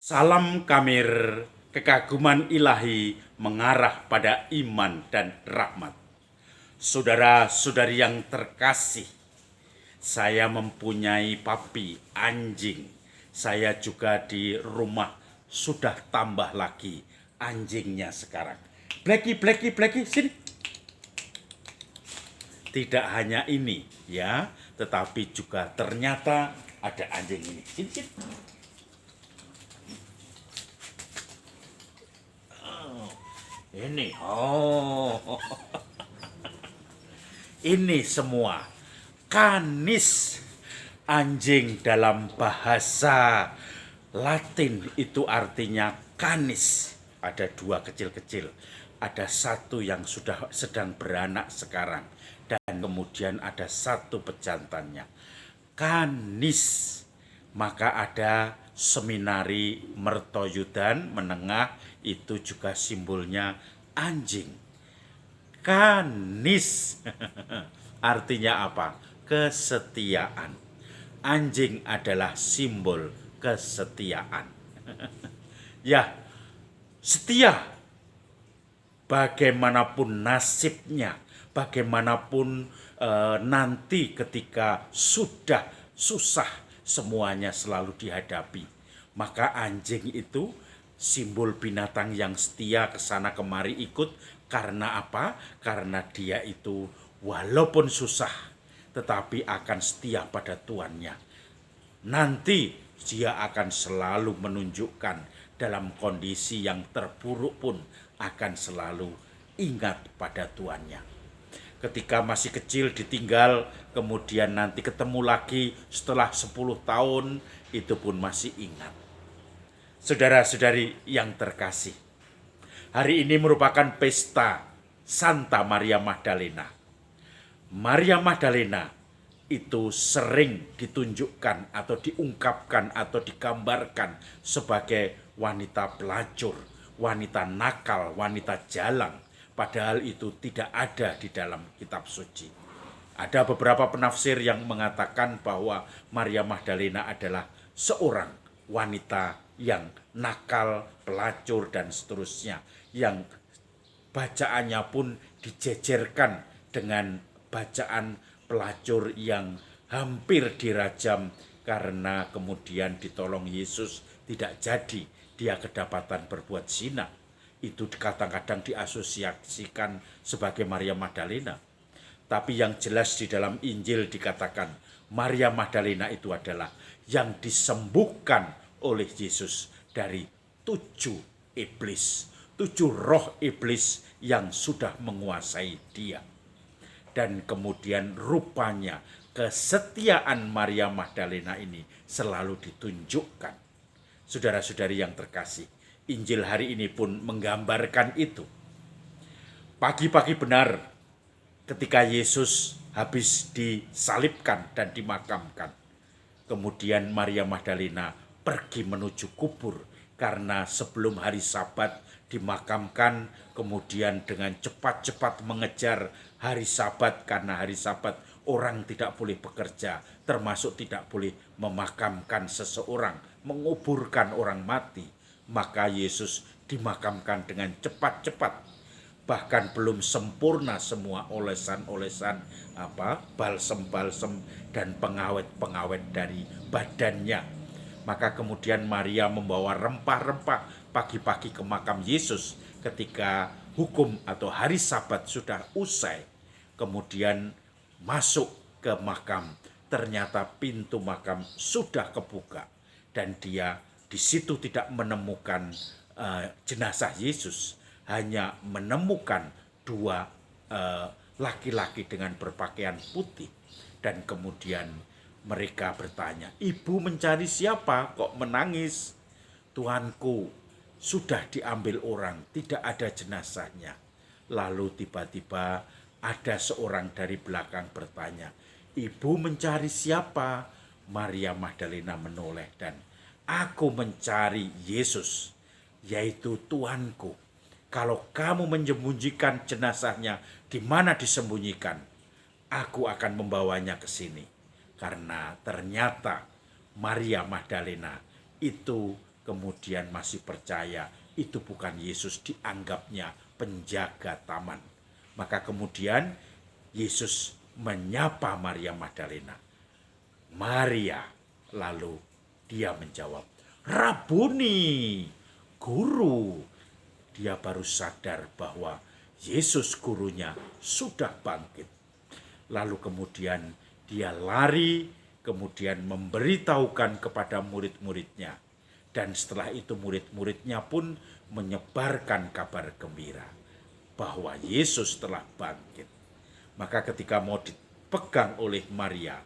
Salam Kamir, kekaguman ilahi mengarah pada iman dan rahmat. Saudara-saudari yang terkasih, saya mempunyai papi anjing. Saya juga di rumah sudah tambah lagi anjingnya sekarang. Blacky, sini. Tidak hanya ini ya, tetapi juga ternyata ada anjing ini. Sini. Ini semua canis. Anjing dalam bahasa Latin itu artinya canis. Ada dua kecil-kecil. Ada satu yang sudah sedang beranak sekarang. Dan kemudian ada satu pejantannya. Canis. Maka ada seminari mertoyudan menengah, itu juga simbolnya anjing. Canis artinya apa? Kesetiaan. Anjing adalah simbol kesetiaan. Ya, setia. Bagaimanapun nasibnya, bagaimanapun nanti ketika sudah susah, semuanya selalu dihadapi. Maka anjing itu simbol binatang yang setia, kesana kemari ikut. Karena apa? Karena dia itu walaupun susah, tetapi akan setia pada tuannya. Nanti dia akan selalu menunjukkan dalam kondisi yang terburuk pun akan selalu ingat pada tuannya. Ketika masih kecil ditinggal, kemudian nanti ketemu lagi setelah 10 tahun, itu pun masih ingat. Saudara-saudari yang terkasih, hari ini merupakan pesta Santa Maria Magdalena. Maria Magdalena itu sering ditunjukkan atau diungkapkan atau digambarkan sebagai wanita pelacur, wanita nakal, wanita jalang. Padahal itu tidak ada di dalam kitab suci. Ada beberapa penafsir yang mengatakan bahwa Maria Magdalena adalah seorang wanita yang nakal, pelacur, dan seterusnya. Yang bacaannya pun dijejerkan dengan bacaan pelacur yang hampir dirajam karena kemudian ditolong Yesus tidak jadi, dia kedapatan berbuat zina. Itu kadang-kadang diasosiasikan sebagai Maria Magdalena. Tapi yang jelas di dalam Injil dikatakan Maria Magdalena itu adalah yang disembuhkan oleh Yesus dari 7 iblis, 7 roh iblis yang sudah menguasai dia. Dan kemudian rupanya kesetiaan Maria Magdalena ini selalu ditunjukkan. Saudara-saudari yang terkasih, Injil hari ini pun menggambarkan itu. Pagi-pagi benar ketika Yesus habis disalibkan dan dimakamkan. Kemudian Maria Magdalena pergi menuju kubur karena sebelum hari Sabat dimakamkan, kemudian dengan cepat-cepat mengejar hari Sabat, karena hari Sabat orang tidak boleh bekerja, termasuk tidak boleh memakamkan seseorang, menguburkan orang mati. Maka Yesus dimakamkan dengan cepat-cepat. Bahkan belum sempurna semua olesan-olesan, balsem-balsem dan pengawet-pengawet dari badannya. Maka kemudian Maria membawa rempah-rempah pagi-pagi ke makam Yesus ketika hukum atau hari Sabat sudah usai. Kemudian masuk ke makam, ternyata pintu makam sudah kebuka dan dia di situ tidak menemukan jenazah Yesus, hanya menemukan 2 laki-laki dengan berpakaian putih. Dan kemudian mereka bertanya, "Ibu mencari siapa? Kok menangis?" "Tuanku, sudah diambil orang, tidak ada jenazahnya." Lalu tiba-tiba ada seorang dari belakang bertanya, "Ibu mencari siapa?" Maria Magdalena menoleh dan, "Aku mencari Yesus, yaitu Tuanku. Kalau kamu menyembunyikan jenazahnya, di mana disembunyikan? Aku akan membawanya ke sini." Karena ternyata Maria Magdalena itu kemudian masih percaya itu bukan Yesus, dianggapnya penjaga taman. Maka kemudian Yesus menyapa Maria Magdalena. Maria, lalu dia menjawab, Rabuni, guru. Dia baru sadar bahwa Yesus gurunya sudah bangkit. Lalu kemudian dia lari, kemudian memberitahukan kepada murid-muridnya. Dan setelah itu murid-muridnya pun menyebarkan kabar gembira bahwa Yesus telah bangkit. Maka ketika mau dipegang oleh Maria,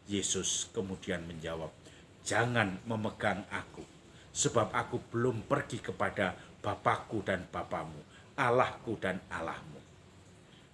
Yesus kemudian menjawab, jangan memegang aku, sebab aku belum pergi kepada Bapakku dan Bapamu, Allahku dan Allahmu.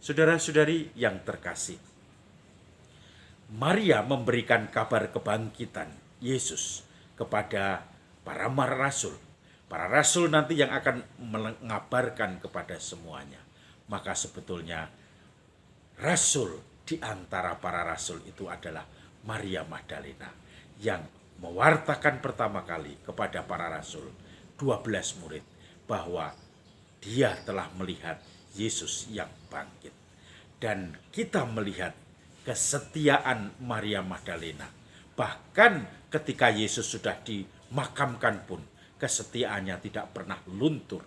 Saudara-saudari yang terkasih, Maria memberikan kabar kebangkitan Yesus kepada para rasul. Para rasul nanti yang akan mengabarkan kepada semuanya. Maka sebetulnya rasul di antara para rasul itu adalah Maria Magdalena yang mewartakan pertama kali kepada para rasul, 12 murid, bahwa dia telah melihat Yesus yang bangkit. Dan kita melihat kesetiaan Maria Magdalena. Bahkan ketika Yesus sudah dimakamkan pun, kesetiaannya tidak pernah luntur.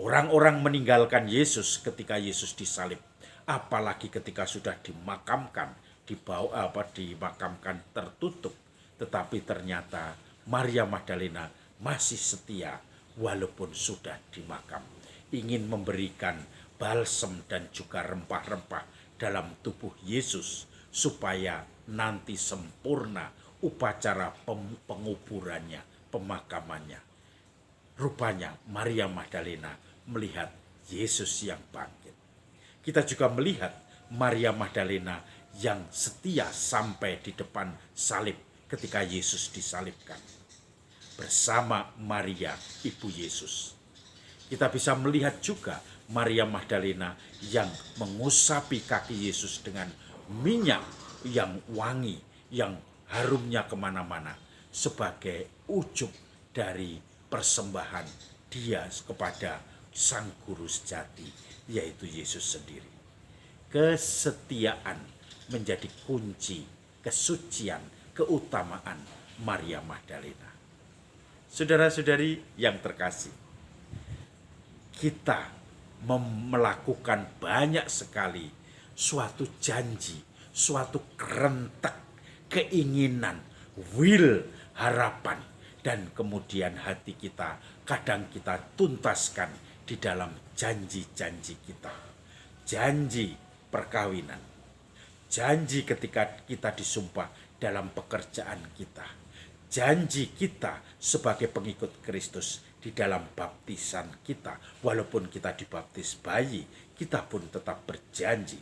Orang-orang meninggalkan Yesus ketika Yesus disalib. Apalagi ketika sudah dimakamkan, dimakamkan tertutup. Tetapi ternyata Maria Magdalena masih setia walaupun sudah dimakam. Ingin memberikan balsem dan juga rempah-rempah dalam tubuh Yesus supaya nanti sempurna upacara penguburannya, pemakamannya. Rupanya Maria Magdalena melihat Yesus yang bangkit. Kita juga melihat Maria Magdalena yang setia sampai di depan salib ketika Yesus disalibkan. Bersama Maria, Ibu Yesus. Kita bisa melihat juga Maria Magdalena yang mengusapi kaki Yesus dengan minyak yang wangi, yang harumnya kemana-mana, sebagai ujung dari persembahan dia kepada Sang Guru sejati, yaitu Yesus sendiri. Kesetiaan menjadi kunci kesucian, keutamaan Maria Magdalena. Saudara-saudari yang terkasih, kita melakukan banyak sekali suatu janji, suatu kerentak, keinginan, will, harapan, dan kemudian hati kita kadang kita tuntaskan di dalam janji-janji kita. Janji perkawinan, janji ketika kita disumpah dalam pekerjaan kita, janji kita sebagai pengikut Kristus di dalam baptisan kita. Walaupun kita dibaptis bayi, kita pun tetap berjanji.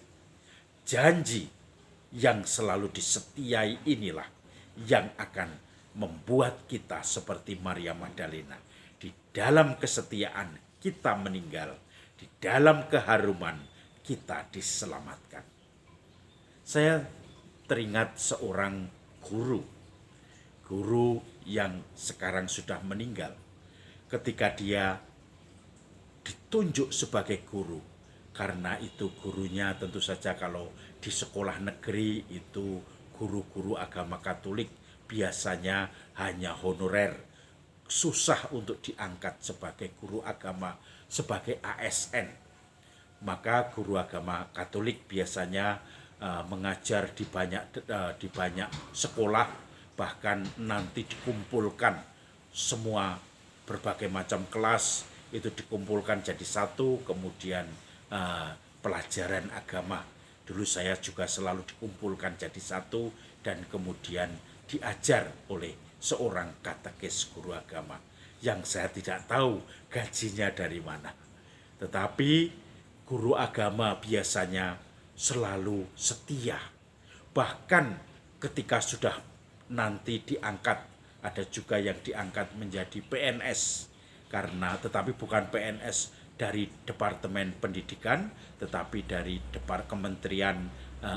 Janji yang selalu disetiai inilah yang akan membuat kita seperti Maria Magdalena. Di dalam kesetiaan kita meninggal, di dalam keharuman kita diselamatkan. Saya teringat seorang guru yang sekarang sudah meninggal. Ketika dia ditunjuk sebagai guru, karena itu gurunya tentu saja kalau di sekolah negeri itu guru-guru agama Katolik biasanya hanya honorer, susah untuk diangkat sebagai guru agama, sebagai ASN. Maka guru agama Katolik biasanya mengajar di banyak sekolah, bahkan nanti dikumpulkan semua berbagai macam kelas itu dikumpulkan jadi satu, kemudian pelajaran agama. Dulu saya juga selalu dikumpulkan jadi satu dan kemudian diajar oleh seorang katekis guru agama yang saya tidak tahu gajinya dari mana. Tetapi guru agama biasanya selalu setia. Bahkan ketika sudah nanti diangkat, ada juga yang diangkat menjadi PNS, tetapi bukan PNS dari Departemen Pendidikan, tetapi dari Kementerian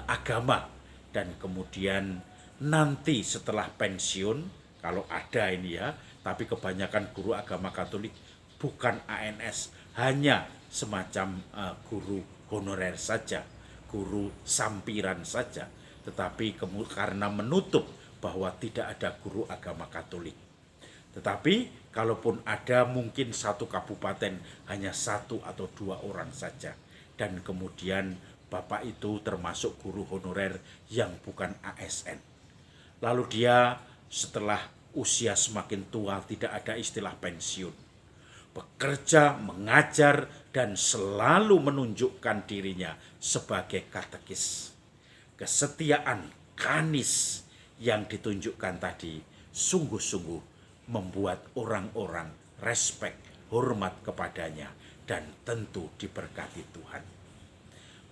Agama. Dan kemudian nanti setelah pensiun, kalau ada ini ya, Tapi kebanyakan guru agama Katolik bukan ANS, hanya semacam guru honorer saja, guru sampiran saja. Tetapi karena menutup bahwa tidak ada guru agama Katolik. Tetapi kalaupun ada, mungkin satu kabupaten hanya 1 atau 2 orang saja. Dan kemudian Bapak itu termasuk guru honorer yang bukan ASN. Lalu dia setelah usia semakin tua, tidak ada istilah pensiun. Bekerja, mengajar, dan selalu menunjukkan dirinya sebagai katekis. Kesetiaan kanis yang ditunjukkan tadi sungguh-sungguh membuat orang-orang respek, hormat kepadanya, dan tentu diberkati Tuhan.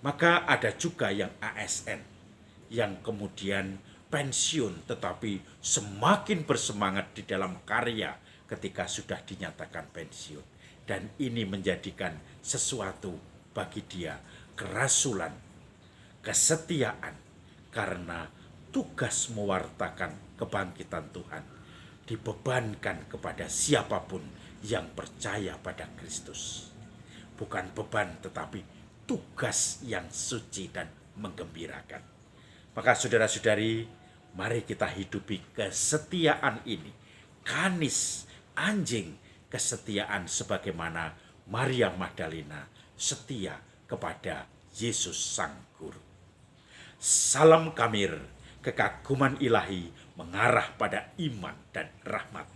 Maka ada juga yang ASN, yang kemudian pensiun tetapi semakin bersemangat di dalam karya ketika sudah dinyatakan pensiun. Dan ini menjadikan sesuatu bagi dia kerasulan, kesetiaan, karena tugas mewartakan kebangkitan Tuhan dibebankan kepada siapapun yang percaya pada Kristus. Bukan beban, tetapi tugas yang suci dan menggembirakan. Maka saudara-saudari, mari kita hidupi kesetiaan ini. Kanis, anjing kesetiaan sebagaimana Maria Magdalena setia kepada Yesus Sang Guru. Salam Kamir, kekaguman ilahi mengarah pada iman dan rahmat.